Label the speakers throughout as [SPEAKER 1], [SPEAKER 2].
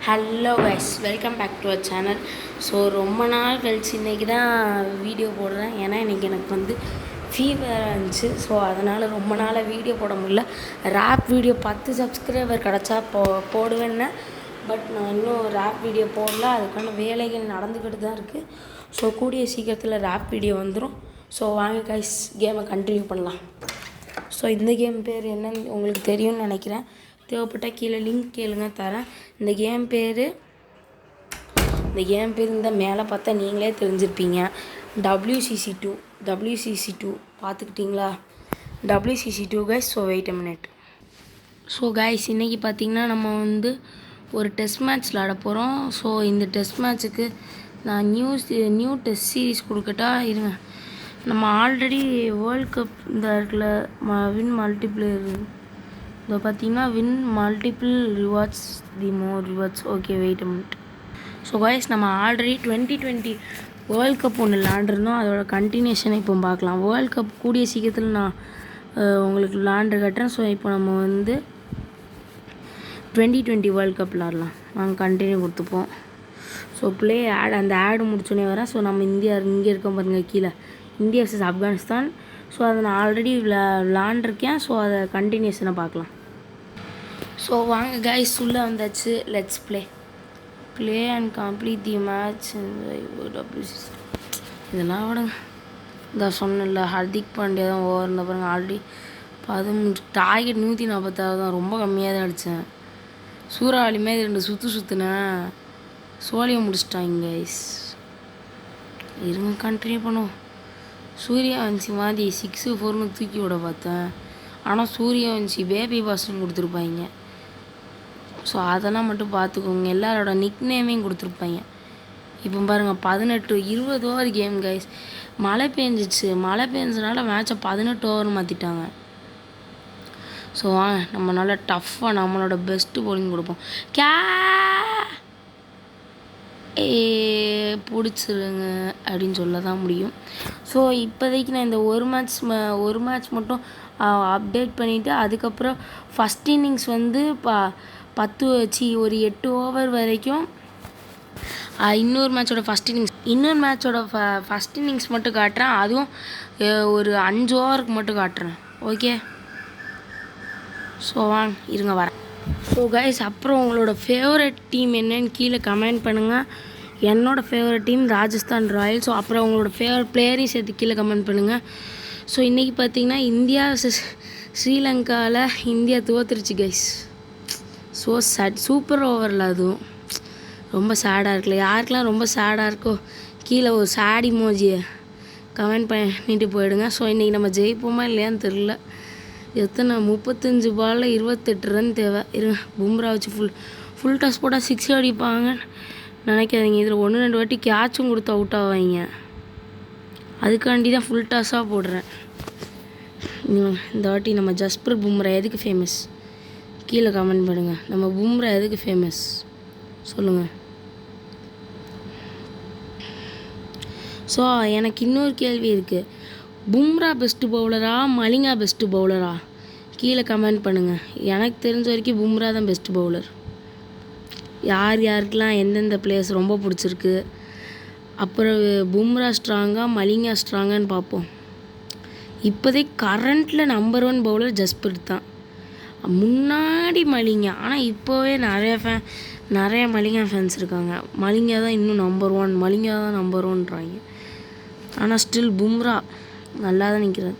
[SPEAKER 1] Hello guys, welcome back to our channel. So ரொம்ப நாள் கழிச்சு இன்றைக்கி தான் வீடியோ போடுறேன். ஏன்னா இன்றைக்கி எனக்கு ஃபீவர் இருந்துச்சு. ஸோ அதனால் ரொம்ப நாளாக வீடியோ போட முடியல. ரேப் வீடியோ 10 சப்ஸ்கிரைபர் கிடச்சா போடுவேன்னு. பட் நான் இன்னும் ரேப் வீடியோ போடல. அதுக்கான வேலைகள் நடந்துக்கிட்டு தான் இருக்குது. ஸோ கூடிய சீக்கிரத்தில் ரேப் வீடியோ வந்துடும். ஸோ வாங்க கைஸ், கேமை கண்டினியூ பண்ணலாம். ஸோ இந்த கேம் பேர் என்னன்னு உங்களுக்கு தெரியும்னு நினைக்கிறேன். தேவைப்பட்டால் கீழே லிங்க் கேளுங்க, தரேன். இந்த கேம் பேர் இந்த மேலே பார்த்தா நீங்களே தெரிஞ்சிருப்பீங்க. WCC2 பார்த்துக்கிட்டிங்களா? WCC2 guys. So wait a minute. So guys, இன்றைக்கி பார்த்திங்கன்னா நம்ம ஒரு டெஸ்ட் மேட்ச் விளாட போகிறோம். ஸோ இந்த டெஸ்ட் மேட்ச்சுக்கு நான் நியூ டெஸ்ட் சீரீஸ் கொடுக்கட்டா? இருங்க. நம்ம ஆல்ரெடி வேர்ல்ட் கப் இந்த இடத்துல வின் மல்டிப்ளேயர் இதை பார்த்தீங்கன்னா win multiple rewards the more rewards. Okay, wait a minute. So guys, நம்ம ஆல்ரெடி 2020 வேர்ல்ட் கப் ஒன்று விளாண்டுருந்தோம். அதோட கண்டினியூஷனை இப்போ பார்க்கலாம். வேர்ல்ட் கப் கூடிய சீக்கிரத்தில் நான் உங்களுக்கு விளாண்டு கட்டுறேன். ஸோ இப்போ நம்ம 2020 வேர்ல்ட் கப் விளாட்லாம். நாங்கள் கண்டினியூ கொடுத்துப்போம். ஸோ ப்ளே அந்த ஆடு முடிச்சோடனே வரேன். ஸோ நம்ம இங்கே இருக்கோம் பாருங்கள், கீழே இந்தியா vs ஆப்கானிஸ்தான். ஸோ அதை நான் ஆல்ரெடி விளாண்டுருக்கேன். ஸோ அதை கண்டினியூஷனை பார்க்கலாம். ஸோ வாங்க கைஸ், உள்ளே வந்தாச்சு. Let's play and complete the match. இதெல்லாம் விடுங்க. இந்த சொன்னல ஹர்திக் பாண்டியா தான் ஓவர் இருந்த பாருங்க. ஆல்ரெடி 13 டார்கெட் 146 தான். ரொம்ப கம்மியாக தான் அடித்தேன். சூறாவளிமே 2 சுற்றுனேன். சோழியை முடிச்சிட்டாங்க கைஸ். இருங்க, கண்டினியூ பண்ணுவோம். சூரியவன்சி மாதிரி 6-4 தூக்கி விட பார்த்தேன். ஆனால் சூரியவன்சி பேபி பாஸ்ன்னு கொடுத்துருப்பாங்க. ஸோ அதெல்லாம் மட்டும் பார்த்துக்கோங்க. எல்லாரோட நிக் நேமையும் கொடுத்துருப்பாங்க. இப்போ பாருங்கள், 18-20 ஓவர் கேம் கைஸ். மழை பெஞ்சதுனால மேட்சை 18 ஓவர் மாற்றிட்டாங்க. ஸோ நம்ம நல்லா டஃப்பாக நம்மளோட பெஸ்ட்டு பவுலிங் கொடுப்போம். பிடிச்சிருங்க அப்படின்னு சொல்ல தான் முடியும். ஸோ இப்போதைக்கு நான் இந்த ஒரு மேட்ச் மட்டும் அப்டேட் பண்ணிவிட்டு, அதுக்கப்புறம் ஃபஸ்ட் இன்னிங்ஸ் 8 ஓவர் வரைக்கும் இன்னொரு மேட்சோட ஃபஸ்ட் இன்னிங்ஸ் மட்டும் காட்டுறேன். அதுவும் ஒரு 5 ஓவருக்கு மட்டும் காட்டுறேன். ஓகே, ஸோ வாங்க, இருங்க வரேன். ஸோ கைஸ், அப்புறம் உங்களோட ஃபேவரட் டீம் என்னன்னு கீழே கமெண்ட் பண்ணுங்கள். என்னோடய favourite team Rajasthan Royals. So அப்புறம் உங்களோட ஃபேவரட் பிளேயரையும் சேர்த்து கீழே கமெண்ட் பண்ணுங்கள். ஸோ இன்றைக்கி பார்த்தீங்கன்னா இந்தியா ஸ்ரீலங்காவில் இந்தியா தோற்றுருச்சு கைஸ். ஸோ சூப்பர் ஓவரில் அதுவும் ரொம்ப சேடாக இருக்குல்ல. யாருக்கெல்லாம் ரொம்ப சேடாக இருக்கோ கீழே ஒரு சேட் இமோஜியை கமெண்ட் பண்ணிட்டு போயிடுங்க. ஸோ இன்றைக்கி நம்ம ஜெயிப்போமா இல்லையான்னு தெரில. 35 பாலில் 28 ரன் தேவை. இருங்க, பும்ரா வச்சு ஃபுல் டாஸ் போட்டால் 6 அடிப்பாங்கன்னு நினைக்காதீங்க. இதில் 1-2 வாட்டி கேட்சும் கொடுத்து அவுட் ஆவாங்க. அதுக்காண்டி தான் ஃபுல் டாஸாக போடுறேன். இந்த வாட்டி நம்ம ஜஸ்பிரீத் பும்ரா எதுக்கு ஃபேமஸ்? கீழே கமெண்ட் பண்ணுங்கள். நம்ம பும்ரா எதுக்கு ஃபேமஸ் சொல்லுங்கள். ஸோ எனக்கு இன்னொரு கேள்வி இருக்குது. பும்ரா பெஸ்ட்டு பவுலரா மலிங்கா பெஸ்ட்டு பவுலரா? கீழே கமெண்ட் பண்ணுங்கள். எனக்கு தெரிஞ்ச வரைக்கும் பும்ரா தான் பெஸ்ட்டு பவுலர். யாருக்கெல்லாம் எந்தெந்த பிளேயர்ஸ் ரொம்ப பிடிச்சிருக்கு, அப்புறம் பும்ரா ஸ்ட்ராங்காக மலிங்கா ஸ்ட்ராங்கான்னு பார்ப்போம். இப்போதைக்கு கரண்ட்டில் நம்பர் 1 பவுலர் ஜஸ்பிரீத் தான். முன்னாடி மலிங்கா. ஆனால் இப்போவே நிறைய மலிங்கா ஃபேன்ஸ் இருக்காங்க. மலிங்கா தான் இன்னும் நம்பர் 1, மலிங்கா தான் நம்பர் 1ன்றாங்க. ஆனால் ஸ்டில் பும்ரா நல்லா தான் நிற்கிறார்.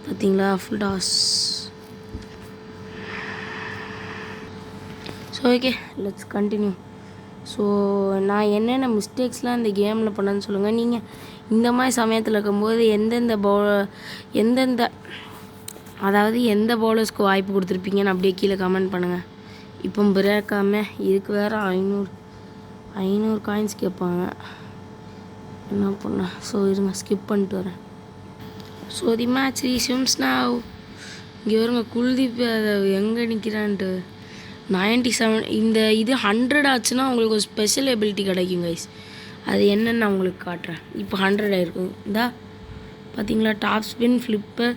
[SPEAKER 1] பார்த்தீங்களா, full toss. So okay, let's continue. So நான் என்னென்ன மிஸ்டேக்ஸ்லாம் இந்த கேமில் பண்ணேன்னு சொல்லுங்கள். நீங்கள் இந்த மாதிரி சமயத்தில் இருக்கும்போது எந்த பவுலர்ஸ்க்கு வாய்ப்பு கொடுத்துருப்பீங்கன்னு அப்படியே கீழே கமெண்ட் பண்ணுங்கள். இப்போ பிரேக்காமல் இதுக்கு வேறு 500 காயின்ஸ் கேட்பாங்க. என்ன பண்ண? ஸோ இருங்க, ஸ்கிப் பண்ணிட்டு வரேன். So the match resumes now. இங்கே வருங்க, குல்தீப் எங்கே நிற்கிறான்ட்டு 97. இந்த இது 100 ஆச்சுன்னா உங்களுக்கு ஒரு ஸ்பெஷல் எபிலிட்டி கிடைக்கும் கைஸ். அது என்னென்னு நான் உங்களுக்கு காட்டுறேன். இப்போ 100 ஆகிருக்கும். இந்தா பார்த்தீங்களா, டாப் ஸ்பின் ஃப்ளிப்பர்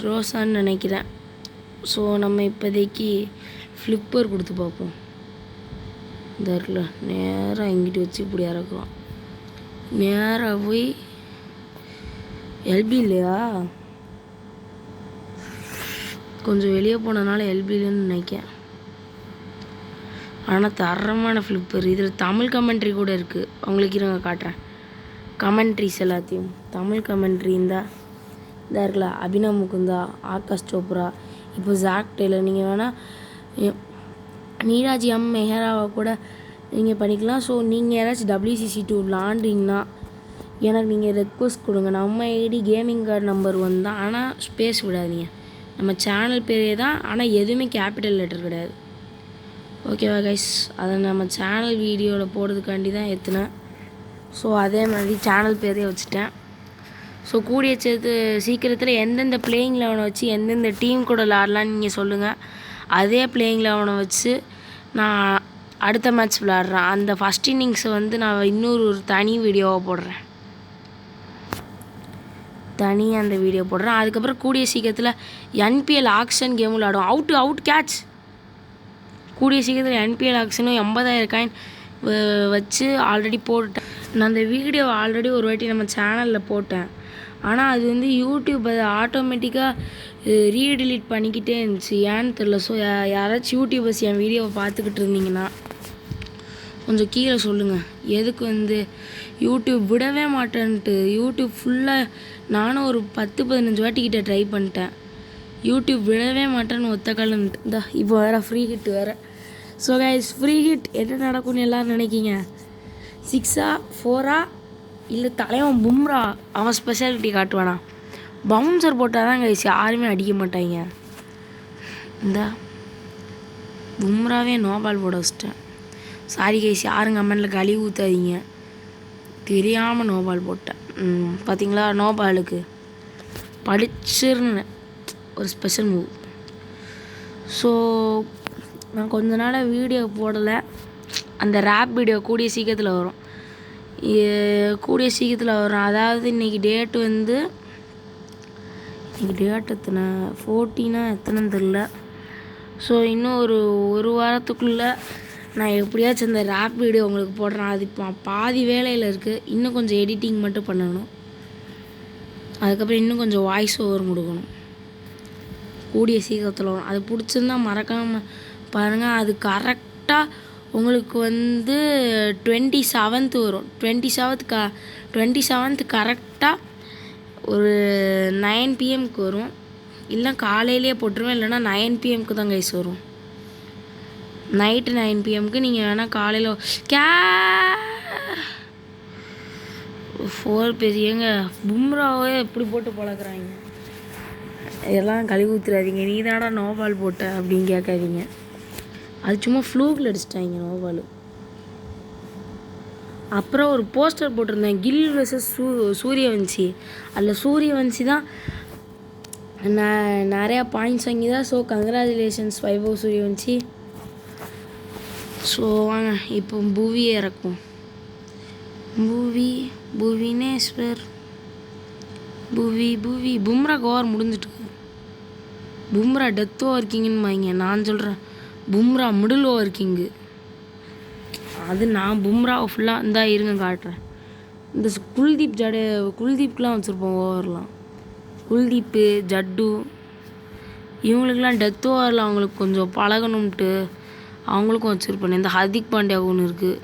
[SPEAKER 1] ரோஸான்னு நினைக்கிறேன். ஸோ நம்ம இப்போதைக்கு ஃப்ளிப்பர் கொடுத்து பார்ப்போம். இந்த இருக்குல்ல நேராக இங்கிட்டு வச்சு இப்படி இறக்குறோம். நேராக போய் எல்பி இல்லையா, கொஞ்சம் வெளியே போனதுனால எல்பிலன்னு நினைக்கிறேன். ஆனால் தரமான ஃப்ளிப்பர். இதில் தமிழ் கமெண்ட்ரி கூட இருக்குது. உங்களுக்கு இருங்க காட்டுறேன் கமெண்ட்ரிஸ் எல்லாத்தையும். தமிழ் கமெண்ட்ரி இந்தா இருக்குல்ல, அபினவ் முகுந்தா, ஆகாஷ் சோப்ரா, இப்போ ஜாக் டெய்லர். நீங்கள் வேணால் நீராஜ் எம் மெஹராவை கூட நீங்கள் பண்ணிக்கலாம். ஸோ நீங்கள் யாராச்சும் WCC2 விளாண்டிங்கன்னா எனக்கு நீங்கள் ரெக்வஸ்ட் கொடுங்க. நம்ம ஐடி கேமிங் கார்டு நம்பர் 1 தான், ஆனால் ஸ்பேஸ் விடாதீங்க. நம்ம சேனல் பேரே தான், ஆனால் எதுவுமே கேபிட்டல் லெட்டர் கிடையாது. ஓகேவா கைஸ்? அதை நம்ம சேனல் வீடியோவில் போடுறதுக்காண்டி தான் ஏற்றுனேன். ஸோ அதே மாதிரி சேனல் பேரே வச்சுட்டேன். ஸோ கூடிய சேர்த்து சீக்கிரத்தில் எந்தெந்த பிளேயிங் 11 வச்சு எந்தெந்த டீம் கூட விளாட்லான்னு நீங்கள் சொல்லுங்கள். அதே பிளேயிங் 11 வச்சு நான் அடுத்த மேட்ச் விளாட்றேன். அந்த ஃபஸ்ட் இன்னிங்ஸை வந்து நான் இன்னொரு தனி வீடியோவை போடுறேன். தனியாக அந்த வீடியோ போடுறேன். அதுக்கப்புறம் கூடிய சீக்கிரத்தில் NPL ஆக்ஷன் கேம் விளாடும். Out catch. கூடிய சீக்கிரத்தில் NPL ஆக்ஷனும் 80,000 காயின் வச்சு ஆல்ரெடி போட்டுட்டேன். நான் அந்த வீடியோ ஆல்ரெடி ஒரு வாட்டி நம்ம சேனலில் போட்டேன். ஆனால் அது வந்து யூடியூப் அதை ஆட்டோமேட்டிக்காக ரீடிலீட் பண்ணிக்கிட்டே இருந்துச்சு, ஏன்னு தெரில. ஸோ யாராச்சும் யூடியூபர்ஸ் என் வீடியோவை பார்த்துக்கிட்டு இருந்தீங்கன்னா கொஞ்சம் கீழே சொல்லுங்கள். எதுக்கு வந்து யூடியூப் விடவே மாட்டேன்ட்டு யூடியூப் ஃபுல்லாக நானும் ஒரு 10-15 வாட்டிக்கிட்ட ட்ரை பண்ணிட்டேன். யூடியூப் விடவே மாட்டேன்னு ஒத்த காலன்ட்டு. இந்த இப்போ வேறு ஃப்ரீ ஹிட் வேறு. ஸோ கைஸ், ஃப்ரீ ஹிட் என்ன நடக்கும்னு எல்லோரும் நினைக்கிங்க? 6-ஆ 4-ஆ இல்லை தலைவன் பும்ரா அவன் ஸ்பெஷாலிட்டி காட்டுவானா? பவுன்சர் போட்டால் தான் கைஸ் யாருமே அடிக்க மாட்டாங்க. இந்த பும்ராவே நோ பால் போட வச்சிட்டேன். சாரி கைஸ், யாரும் கமெண்டில் கழுவி ஊற்றாதீங்க, தெரியாமல் நோ பால் போட்டேன். பார்த்தீங்களா, நோ பாலுக்கு படிச்சிருந்தேன் ஒரு ஸ்பெஷல் மூவ். ஸோ நான் கொஞ்ச நாளாக வீடியோ போடலை. அந்த ரேப் வீடியோ கூடிய சீக்கிரத்தில் வரும். அதாவது இன்றைக்கி டேட்டு வந்து எத்தனை 14 எத்தனைன்னு தெரில. ஸோ இன்னும் ஒரு வாரத்துக்குள்ளே நான் எப்படியாச்சும் இந்த ரேப் வீடியோ உங்களுக்கு போடுறேன். அது இப்போ பாதி வேலையில் இருக்குது. இன்னும் கொஞ்சம் எடிட்டிங் மட்டும் பண்ணணும். அதுக்கப்புறம் இன்னும் கொஞ்சம் வாய்ஸ் ஓவர் கொடுக்கணும். கூடிய சீக்கிரத்தில் வரும். அது பிடிச்சிருந்தா மறக்காமல் பாருங்கள். அது கரெக்டாக உங்களுக்கு வந்து 27th வரும். 27th கரெக்டாக ஒரு 9 PM வரும். இல்லை காலையிலே போட்டுருவேன், இல்லைனா 9 PM தான் கைஸ் வரும். நைட்டு 9 PM நீங்கள் வேணால் காலையில் 4 பெரியங்க பும்ராவே எப்படி போட்டு பழக்கிறாங்க. இதெல்லாம் கழுவி ஊற்றுறாதீங்க. நீ தானடா நோ பால் போட்ட அப்படின்னு கேட்காதீங்க. அது சும்மா ஃப்ளூக்கில் அடிச்சிட்டாங்க நோ பால். அப்புறம் ஒரு போஸ்டர் போட்டிருந்தேன், கில் வெர்சஸ் சூரியவன்சி. அதில் சூரியவன்சி தான் நிறையா பாயிண்ட்ஸ் வாங்கி தான். So congratulations Vaibhav Suryavanshi. So வாங்க இப்போ புவியை இறக்கும். புவினேஸ்வர் புவி பும்ரா ஓவர் முடிஞ்சிட்டு. பும்ரா டெத் ஓவர் கிங்குன்னு வாங்க. நான் சொல்கிறேன் பும்ரா மிடில் ஓவர் கிங்கு. அது நான் பும்ராவை ஃபுல்லாக இருந்தா இருங்க காட்டுறேன். இந்த குல்தீப்லாம் வச்சுருப்போம் ஓவர்லாம். குல்தீப்பு, ஜட்டு இவங்களுக்கெல்லாம் டெத் ஓவரில் அவங்களுக்கு கொஞ்சம் பழகணும்ட்டு அவங்களுக்கும் வச்சுருப்பேன். இந்த ஹர்திக் பாண்டியா ஒன்று இருக்குது.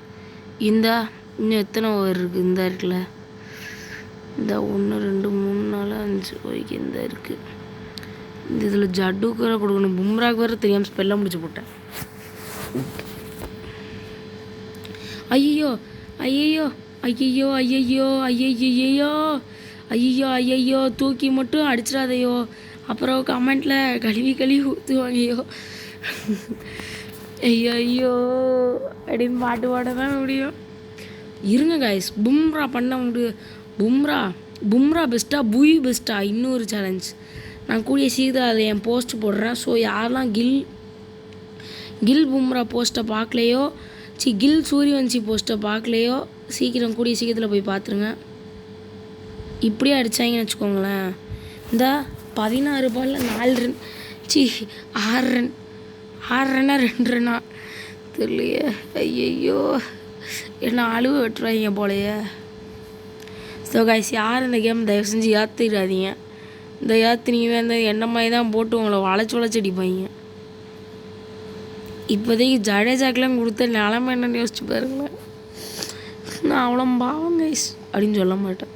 [SPEAKER 1] இன்னும் எத்தனை ஓவர் இருக்குது? இந்த இருக்குல்ல, இந்த 1 2 3 4 5 ஓகே இந்த இருக்குது. இந்த இதில் ஜட்டுக்கு வேறு கொடுக்கணும். பும்ராக்கு வேறு தெரியாமல் ஸ்பெல்லாம் முடிச்சு போட்டேன். ஐயோ தூக்கி மட்டும் அடிச்சிடாதையோ. அப்புறம் கமெண்ட்டில் கழுவி ஊற்றுவாங்கயோ. ஐயோ அப்படின்னு பாட்டு பாட தான் முடியும். இருங்க கைஸ், பும்ரா பண்ண முடியும். பும்ரா பெஸ்ட்டா புவி பெஸ்ட்டா இன்னொரு சேலஞ்ச் நான் கூடிய சீக்கிரம் அதை என் போஸ்ட் போடுறேன். ஸோ யாரெல்லாம் கில் பும்ரா போஸ்ட்டை பார்க்கலையோ, கில் சூரியவன்சி போஸ்ட்டை பார்க்கலையோ சீக்கிரம் கூடிய சீக்கிரத்தில் போய் பார்த்துருங்க. இப்படியே அடித்தாங்கன்னு வச்சுக்கோங்களேன். இந்த 16 பாலில் 4 ரன் 6 ரன் 2 ரன்னா தெரியலையே. ஐயையோ, என்ன அழுவ வெட்டுறாங்க போலையே. ஸோ கைஸ், யார் இந்த கேம் தயவு செஞ்சு ஏற்றிடாதீங்க. இந்த ஏற்றுனீங்க இந்த என்ன மாதிரி தான் போட்டு உங்களை வளைச்சி அடிப்பாங்க. இப்போதைக்கு ஜடேஜாக்கெலாம் கொடுத்த நிலமை என்னன்னு யோசிச்சு பாருங்களேன். நான் அவ்வளோ பாவம் கைஸ் அப்படின்னு சொல்ல மாட்டேன்.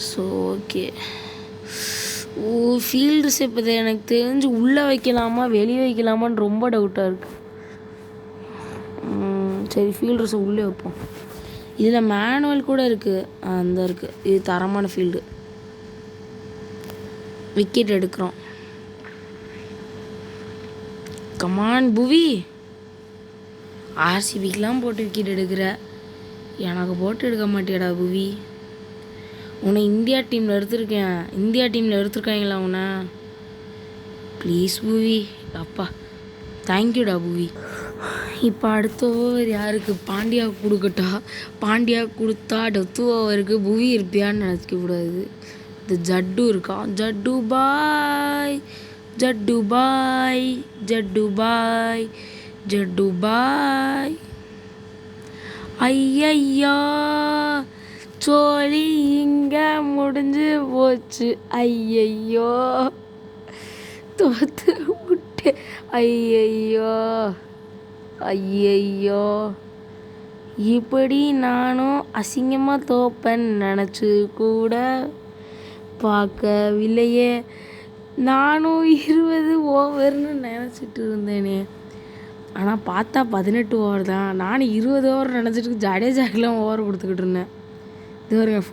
[SPEAKER 1] ஸோ ஓகே, ஃபீல்ட்ஸ் இப்போ எனக்கு தெரிஞ்சு உள்ளே வைக்கலாமா வெளியே வைக்கலாமான்னு ரொம்ப டவுட்டாக இருக்குது. சரி, ஃபீல்டர்ஸை உள்ளே வைப்போம். இதில் மேனுவல் கூட இருக்குது. அந்த இருக்குது, இது தரமான ஃபீல்டு. விக்கெட் எடுக்கிறோம். கமான் புவி, ஆர்சிபிக்கெலாம் போட்டு விக்கெட் எடுக்கிற, எனக்கு போட்டு எடுக்க மாட்டியாடா புவி. உன்னை இந்தியா டீமில் எடுத்திருக்காங்களா உன்னை? ப்ளீஸ் புவி, அப்பா தேங்க்யூடா புவி. இப்போ அடுத்த ஓவர் யாருக்கு? பாண்டியாவுக்கு கொடுக்கட்டா? பாண்டியாவுக்கு கொடுத்தா டெத் ஓவருக்கு புவி இருப்பியான்னு நினச்சிக்கூடாது. இந்த ஜட்டு இருக்கான். ஜட்டு பாய், ஜட்டு பாய், ஜட்டு பாய், ஜட்டு பாய். ஐயையோ, சோழி இங்கே முடிஞ்சு போச்சு. ஐயையோ, தோத்து விட்டு. ஐயையோ ஐயையோ, இப்படி நானும் அசிங்கமாக தோப்பேன்னு நினச்சி கூட பார்க்கவில்லையே. நானும் 20 ஓவர்னு நினச்சிட்டு இருந்தேனே. ஆனால் பார்த்தா 18 ஓவர் தான். நானும் 20 ஓவர் நினச்சிட்டு ஜடேஜாக்கெலாம் ஓவர் கொடுத்துக்கிட்டு இருந்தேன். இது பாருங்க, 4